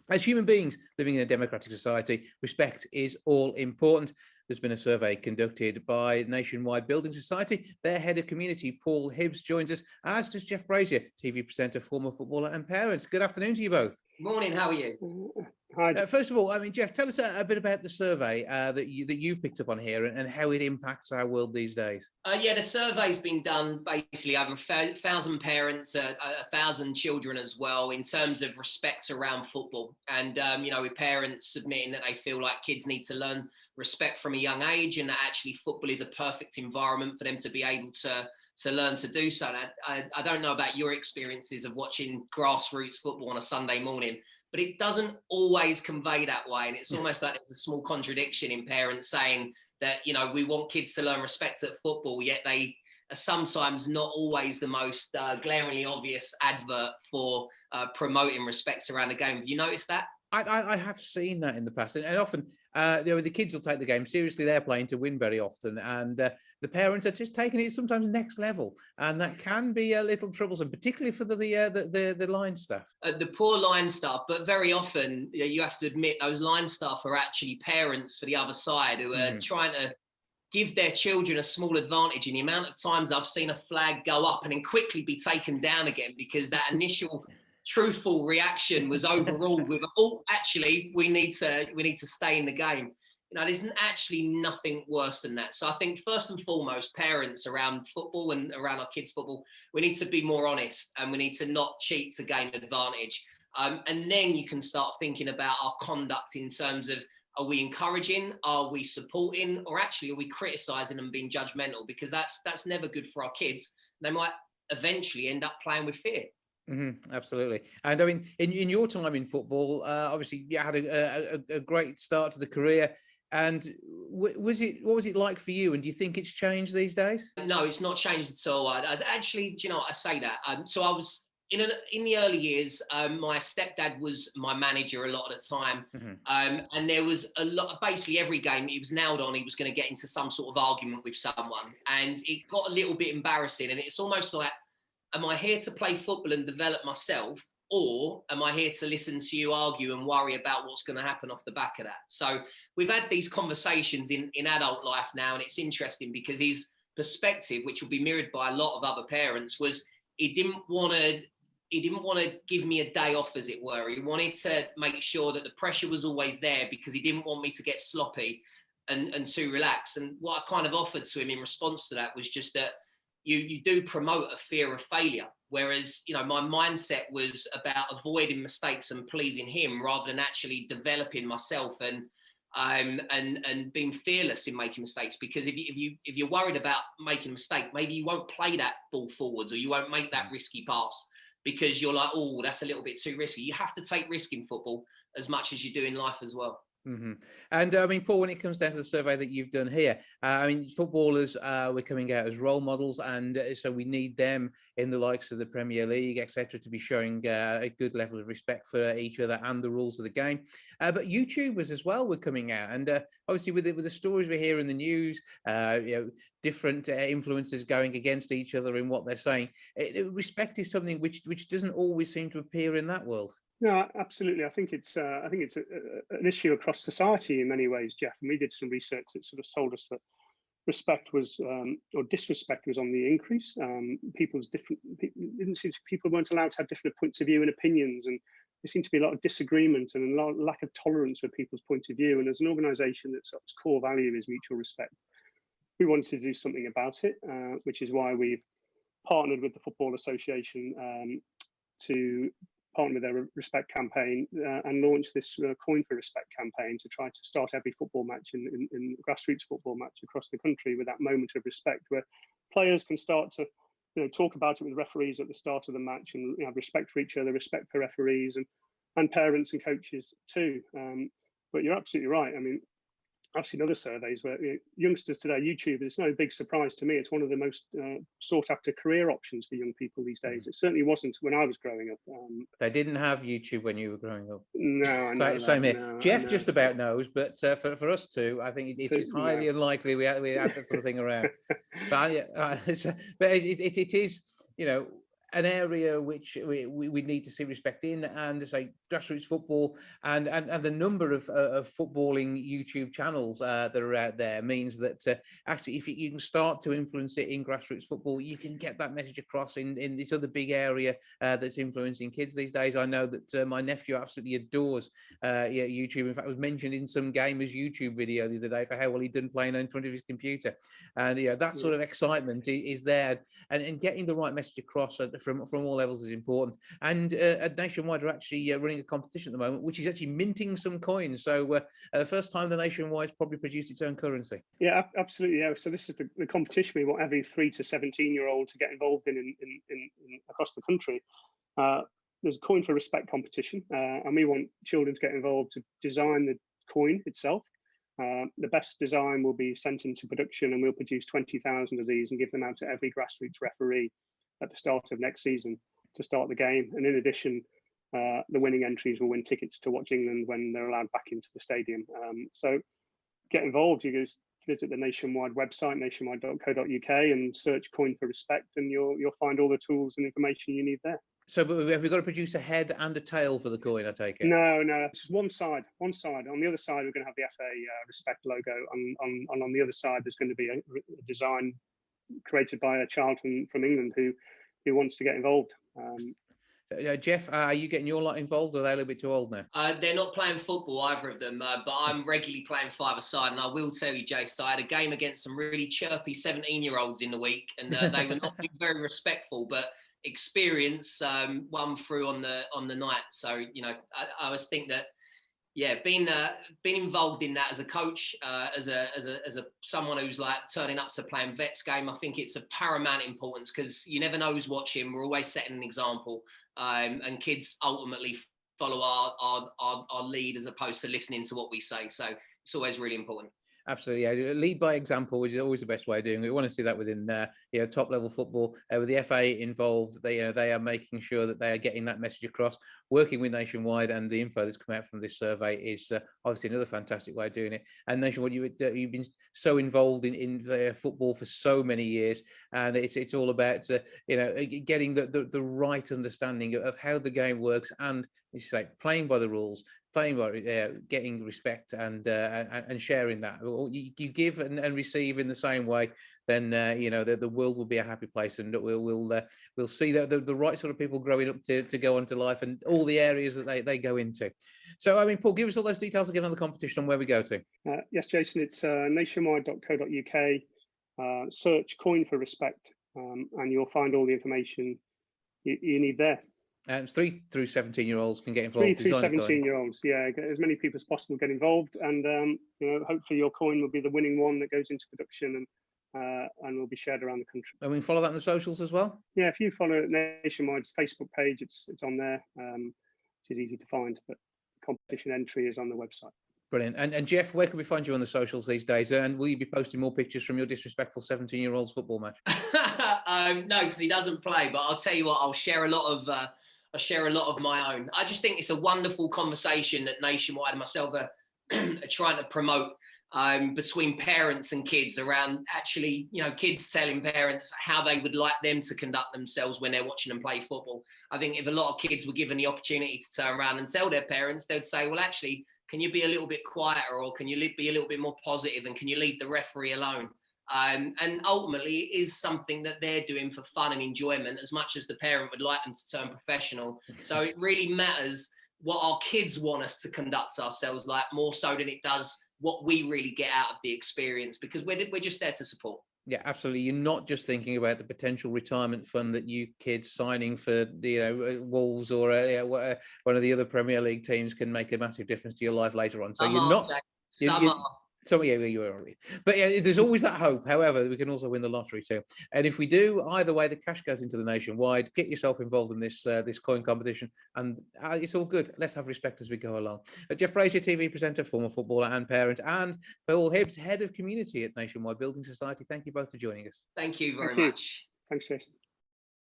As human beings living in a democratic society, respect is all important. There's been a survey conducted by Nationwide Building Society. Their head of community, Paul Hibbs, joins us, as does Jeff Brazier, TV presenter, former footballer and parent. Good afternoon to you both. Morning, how are you? Hi. First of all, I mean, Jeff, tell us a bit about the survey that you've picked up on here and how it impacts our world these days. Yeah, the survey's been done basically over 1,000 parents, 1,000 children as well, in terms of respect around football. And, with parents submitting that they feel like kids need to learn respect from a young age, and that actually football is a perfect environment for them to be able to learn to do so. And I don't know about your experiences of watching grassroots football on a Sunday morning, but it doesn't always convey that way. And it's almost like there's a small contradiction in parents saying that, we want kids to learn respect at football, yet they are sometimes not always the most glaringly obvious advert for promoting respect around the game. Have you noticed that? I have seen that in the past, and often the kids will take the game seriously. They're playing to win very often, and the parents are just taking it sometimes next level, and that can be a little troublesome, particularly for the line staff. The poor line staff, but very often you have to admit those line staff are actually parents for the other side who are trying to give their children a small advantage. In the amount of times I've seen a flag go up and then quickly be taken down again because that initial truthful reaction was overruled with, actually we need to stay in the game. There's actually nothing worse than that. So I think first and foremost, parents around football and around our kids' football, we need to be more honest and we need to not cheat to gain advantage. And then you can start thinking about our conduct in terms of, are we encouraging, are we supporting, or actually are we criticising and being judgmental? Because that's never good for our kids. They might eventually end up playing with fear. Mm-hmm, absolutely. And I mean, in your time in football, obviously you had a great start to the career. And what was it like for you? And do you think it's changed these days? No, it's not changed at all. Actually, do you know what, I say that? So I was in the early years. My stepdad was my manager a lot of the time, and there was a lot. Basically, every game he was nailed on, he was going to get into some sort of argument with someone, and it got a little bit embarrassing. And it's almost like, am I here to play football and develop myself, or am I here to listen to you argue and worry about what's going to happen off the back of that? So we've had these conversations in adult life now, and it's interesting because his perspective, which will be mirrored by a lot of other parents, was he didn't want to give me a day off, as it were. He wanted to make sure that the pressure was always there because he didn't want me to get sloppy and too relaxed. And what I kind of offered to him in response to that was just that you do promote a fear of failure. Whereas, my mindset was about avoiding mistakes and pleasing him rather than actually developing myself and being fearless in making mistakes. Because if you're worried about making a mistake, maybe you won't play that ball forwards, or you won't make that risky pass because you're like, oh, that's a little bit too risky. You have to take risk in football as much as you do in life as well. Mm-hmm. And I mean, Paul, when it comes down to the survey that you've done here, I mean, footballers, we're coming out as role models, and so we need them in the likes of the Premier League, etc., to be showing a good level of respect for each other and the rules of the game. But YouTubers as well were coming out, and obviously with the stories we hear in the news, different influencers going against each other in what they're saying. Respect is something which doesn't always seem to appear in that world. No, absolutely. I think it's an issue across society in many ways, Jeff. And we did some research that sort of told us that respect was or disrespect was on the increase. People weren't allowed to have different points of view and opinions, and there seemed to be a lot of disagreement and a lot of lack of tolerance for people's point of view. And as an organisation that's core value is mutual respect, we wanted to do something about it, which is why we've partnered with the Football Association to partner with their respect campaign and launch this Coin for Respect campaign to try to start every football match in grassroots football match across the country with that moment of respect, where players can start to talk about it with referees at the start of the match and have respect for each other, respect for referees and parents and coaches too. But you're absolutely right. I mean, I've seen other surveys where youngsters today, YouTube, it's no big surprise to me. It's one of the most sought after career options for young people these days. It certainly wasn't when I was growing up. They didn't have YouTube when you were growing up. No, I know. Same here. No, Jeff just about knows, but for us two, I think it's highly unlikely we had that sort of thing around. But it is, an area which we need to see respect in, and say grassroots football and the number of footballing YouTube channels that are out there means that actually if you can start to influence it in grassroots football, you can get that message across in this other big area that's influencing kids these days. I know that my nephew absolutely adores YouTube. In fact, was mentioned in some gamer's YouTube video the other day for how well he'd done playing in front of his computer, and that sort of excitement is there, and getting the right message across from all levels is important. And Nationwide are actually running a competition at the moment, which is actually minting some coins. So the first time the Nationwide's probably produced its own currency. Yeah, absolutely. Yeah. So this is the competition we want every 3 to 17-year-old to get involved in across the country. There's a coin for respect competition, and we want children to get involved to design the coin itself. The best design will be sent into production, and we'll produce 20,000 of these and give them out to every grassroots referee at the start of next season to start the game. And in addition, the winning entries will win tickets to watch England when they're allowed back into the stadium. So get involved. You just visit the Nationwide website, nationwide.co.uk, and search Coin for Respect, and you'll find all the tools and information you need there. So, but have we got to produce a head and a tail for the coin, I take it? No, it's just one side. On the other side, we're going to have the FA Respect logo. And on the other side, there's going to be a design created by a child from England who wants to get involved. Jeff, are you getting your lot involved, or are they a little bit too old now? They're not playing football, either of them, but I'm regularly playing five-a-side. And I will tell you, Jace, I had a game against some really chirpy 17-year-olds in the week, and they were not being very respectful, but experience won through on the night. So I always think that being involved in that as a coach, as a someone who's like turning up to playing vets game, I think it's of paramount importance, because you never know who's watching. We're always setting an example, and kids ultimately follow our lead as opposed to listening to what we say. So it's always really important. Absolutely, yeah. Lead by example, which is always the best way of doing it. We want to see that within top level football. With the FA involved, they are making sure that they are getting that message across. Working with Nationwide, and the info that's come out from this survey is obviously another fantastic way of doing it. And Nationwide, you've been so involved in football for so many years, and it's all about getting the right understanding of how the game works, and as you say, playing by the rules. Playing by getting respect and sharing that. You give and receive in the same way, then the world will be a happy place, and we'll see that the right sort of people growing up to go on to life and all the areas that they go into. So, I mean, Paul, give us all those details again on the competition and where we go to. Yes, Jason, it's nationwide.co.uk. Search Coin for Respect, and you'll find all the information you need there. It's 3 through 17-year-olds can get involved. 3 through 17-year-olds, get as many people as possible get involved, and hopefully your coin will be the winning one that goes into production and will be shared around the country. And we can follow that on the socials as well. Yeah, if you follow Nationwide's Facebook page, it's on there, which is easy to find. But the competition entry is on the website. Brilliant. And Jeff, where can we find you on the socials these days? And will you be posting more pictures from your disrespectful 17-year-old's football match? No, because he doesn't play. But I'll tell you what, I'll share a lot of my own. I just think it's a wonderful conversation that Nationwide and myself are trying to promote between parents and kids around actually, kids telling parents how they would like them to conduct themselves when they're watching them play football. I think if a lot of kids were given the opportunity to turn around and tell their parents, they'd say, well, actually, can you be a little bit quieter, or can you be a little bit more positive, and can you leave the referee alone? And ultimately, it is something that they're doing for fun and enjoyment as much as the parent would like them to turn professional. So it really matters what our kids want us to conduct ourselves like, more so than it does what we really get out of the experience, because we're just there to support. Yeah, absolutely. You're not just thinking about the potential retirement fund that you kids signing for Wolves or one of the other Premier League teams can make a massive difference to your life later on. So you're not. So yeah, you're all right. But yeah, there's always that hope. However, we can also win the lottery too. And if we do, either way, the cash goes into the Nationwide. Get yourself involved in this coin competition, and it's all good. Let's have respect as we go along. Jeff Brazier, TV presenter, former footballer and parent, and Paul Hibbs, head of community at Nationwide Building Society. Thank you both for joining us. Thank you very much. Thanks, Jason.